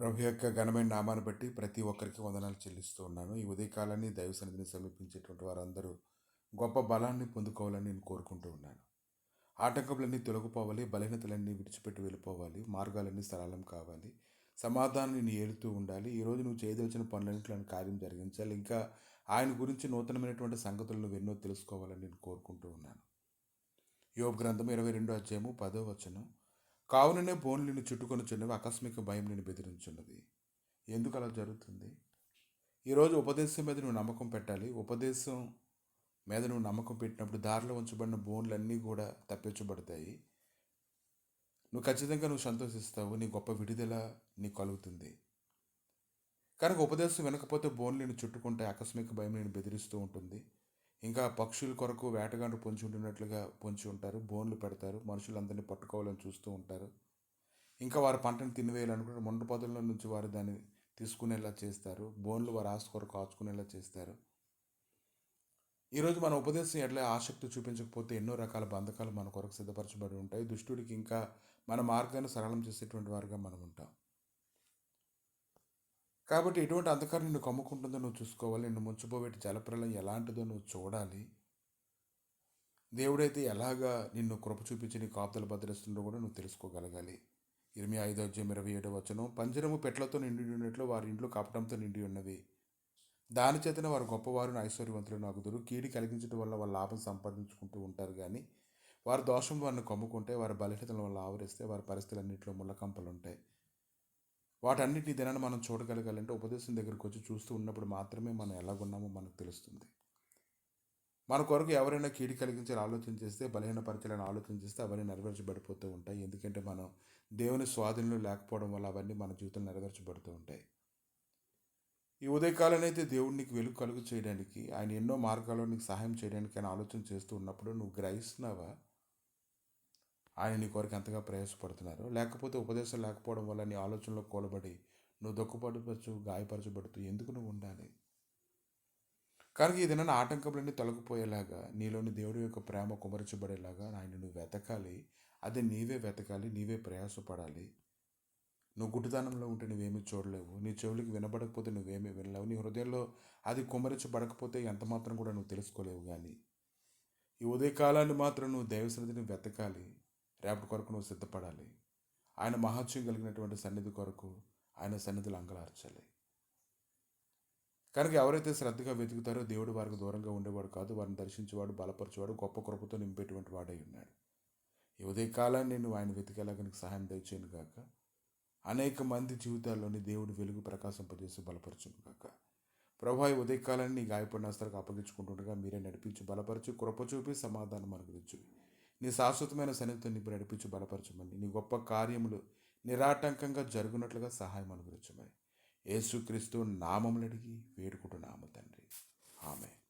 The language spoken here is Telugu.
ప్రభు యొక్క ఘనమైన నామాన్ని బట్టి ప్రతి ఒక్కరికి వందనాలు చెల్లిస్తూ ఉన్నాను. ఈ ఉదయకాలాన్ని దైవ సన్నిధిని సమీపించేటువంటి వారందరూ గొప్ప బలాన్ని పొందుకోవాలని నేను కోరుకుంటూ ఉన్నాను. ఆటంకములన్నీ తొలగిపోవాలి, బలహీనతలన్నీ విడిచిపెట్టి వెళ్ళిపోవాలి, మార్గాలన్నీ సరళం కావాలి, సమాధానాన్ని నీ ఏలుతూ ఉండాలి. ఈరోజు నువ్వు చేయదలిచిన పనులన్నింటిలో కార్యం జరిగించాలి. ఇంకా ఆయన గురించి నూతనమైనటువంటి సంగతులు నువ్వు ఎన్నో తెలుసుకోవాలని నేను కోరుకుంటూ ఉన్నాను. యోబు గ్రంథం 22 అధ్యాయము 10వ వచనం. కావుననే బోన్లు నిన్ను చుట్టుకొనుచున్నవి, ఆకస్మిక భయం నిన్ను బెదిరించున్నది. ఎందుకు అలా జరుగుతుంది? ఈరోజు ఉపదేశం మీద నువ్వు నమ్మకం పెట్టాలి. ఉపదేశం మీద నువ్వు నమ్మకం పెట్టినప్పుడు దారిలో ఉంచబడిన బోన్లన్నీ కూడా తప్పించబడతాయి. నువ్వు ఖచ్చితంగా సంతోషిస్తావు. నీ గొప్ప విడుదల నీకు కలుగుతుంది. కనుక ఉపదేశం వినకపోతే బోన్లు నిన్ను చుట్టుకుంటాయి, ఆకస్మిక భయం నేను బెదిరిస్తూ ఉంటుంది. ఇంకా పక్షుల కొరకు వేటగాండ్రు పొంచి ఉంటున్నట్లుగా పొంచి ఉంటారు, బోన్లు పెడతారు, మనుషులందరినీ పట్టుకోవాలని చూస్తూ ఉంటారు. ఇంకా వారి పంటను తినివేయాలనుకుంటే మొండ పొదల్లో నుంచి వారు దాన్ని తీసుకునేలా చేస్తారు, బోన్లు వారి ఆస్తి కొరకు కాచుకునేలా చేస్తారు. ఈరోజు మన ఉపదేశం ఎట్లా ఆసక్తి చూపించకపోతే ఎన్నో రకాల బంధకాలు మన కొరకు సిద్ధపరచబడి ఉంటాయి. దుష్టుడికి ఇంకా మన మార్గాన్ని సరళం చేసేటువంటి వారుగా మనం ఉంటాం. కాబట్టి ఎటువంటి అంధకారం నిన్ను కమ్ముకుంటుందో నువ్వు చూసుకోవాలి. నిన్ను ముంచిపోబెట్టి జలప్రలయం ఎలాంటిదో నువ్వు చూడాలి. దేవుడైతే ఎలాగా నిన్ను కృప చూపించి నీ కాపుదల భద్రస్తుండో కూడా నువ్వు తెలుసుకోగలగాలి. 25:27 వచనం. పంజరము పెట్లతో నిండి ఉన్నట్లు వారి ఇంట్లో కపటంతో నిండి ఉన్నవి. దాని చేతనే వారు గొప్పవారు ఐశ్వర్యవంతులు నాగుదురు. కీడి కలిగించడం వల్ల వాళ్ళ లాభం సంపాదించుకుంటూ ఉంటారు. కానీ వారి దోషం వారిని కమ్ముకుంటే, వారి బలహీనతల వల్ల ఆవరిస్తే వారి పరిస్థితులన్నింటిలో ముళ్ళకంపలు ఉంటాయి. వాటన్నిటిని దినాన్ని మనం చూడగలగాలంటే ఉపదేశం దగ్గరికి వచ్చి చూస్తూ ఉన్నప్పుడు మాత్రమే మనం ఎలాగున్నామో మనకు తెలుస్తుంది. మన కొరకు ఎవరైనా కీడి కలిగించాలని ఆలోచన చేస్తే, బలహీనపరచాలని ఆలోచన చేస్తే అవన్నీ నెరవేర్చబడిపోతూ ఉంటాయి. ఎందుకంటే మనం దేవుని స్వాధీనంలో లేకపోవడం వల్ల అవన్నీ మన జీవితంలో నెరవేర్చబడుతూ ఉంటాయి. ఈ ఉదయకాలం అయితే దేవుడు నీకు వెలుగు కలుగు చేయడానికి, ఆయన ఎన్నో మార్గాల్లో నీకు సహాయం చేయడానికి ఆయన ఆలోచన చేస్తూ ఉన్నప్పుడు నువ్వు గ్రహిస్తున్నావా ఆయన నీ కొరకు ఎంతగా ప్రయాసపడుతున్నారు? లేకపోతే ఉపదేశం లేకపోవడం వల్ల నీ ఆలోచనలో కూలబడి నువ్వు దుఃఖపడవచ్చు, గాయపరచబడుతూ ఎందుకు నువ్వు ఉండాలి? కనుక ఈ దినాన్ని ఆటంకములన్నీ తొలగిపోయేలాగా, నీలోని దేవుడి యొక్క ప్రేమ కుమరించబడేలాగా ఆయన నువ్వు వెతకాలి. అది నీవే వెతకాలి, నీవే ప్రయాసపడాలి. నువ్వు గుడ్డితనంలో ఉంటే నువ్వేమీ చూడలేవు. నీ చెవులకి వినబడకపోతే నువ్వేమీ వినలేవు. నీ హృదయంలో అది కుమరించబడకపోతే ఎంత మాత్రం కూడా నువ్వు తెలుసుకోలేవు. కానీ ఈ ఉదయకాలాన్ని మాత్రం నువ్వు దైవ సన్నిధిని వెతకాలి. రేపటి కొరకు నువ్వు సిద్ధపడాలి. ఆయన మహత్యం కలిగినటువంటి సన్నిధి కొరకు ఆయన సన్నిధిలో అంగలార్చాలి. కనుక ఎవరైతే శ్రద్ధగా వెతుకుతారో దేవుడు వారికి దూరంగా ఉండేవాడు కాదు. వారిని దర్శించేవాడు, బలపరచేవాడు, గొప్ప కృపతో నింపేటువంటి వాడై ఉన్నాడు. ఈ ఉదయకాలాన్ని నువ్వు ఆయన వెతికేలాగా నీకు సహాయం దయచేయను గాక. అనేక మంది జీవితాల్లోని దేవుడు వెలుగు ప్రకాశింపజేసి బలపరచును గాక. ప్రభా, ఈ ఉదయకాలాన్ని నీ గాయపడిన హస్తాలకు అప్పగించుకుంటుండగా మీరే నడిపించి బలపరచు, కృప చూపి సమాధానం అనుగ్రహించు. నీ శాశ్వతమైన సన్నిధితో నింపి నడిపించి బలపరచమని, నీ గొప్ప కార్యములు నిరాటంకంగా జరుగునట్లుగా సహాయం అనుగ్రహించమని యేసుక్రీస్తు నామములు అడిగి వేడుకుంటున్నాము తండ్రి. ఆమేన్.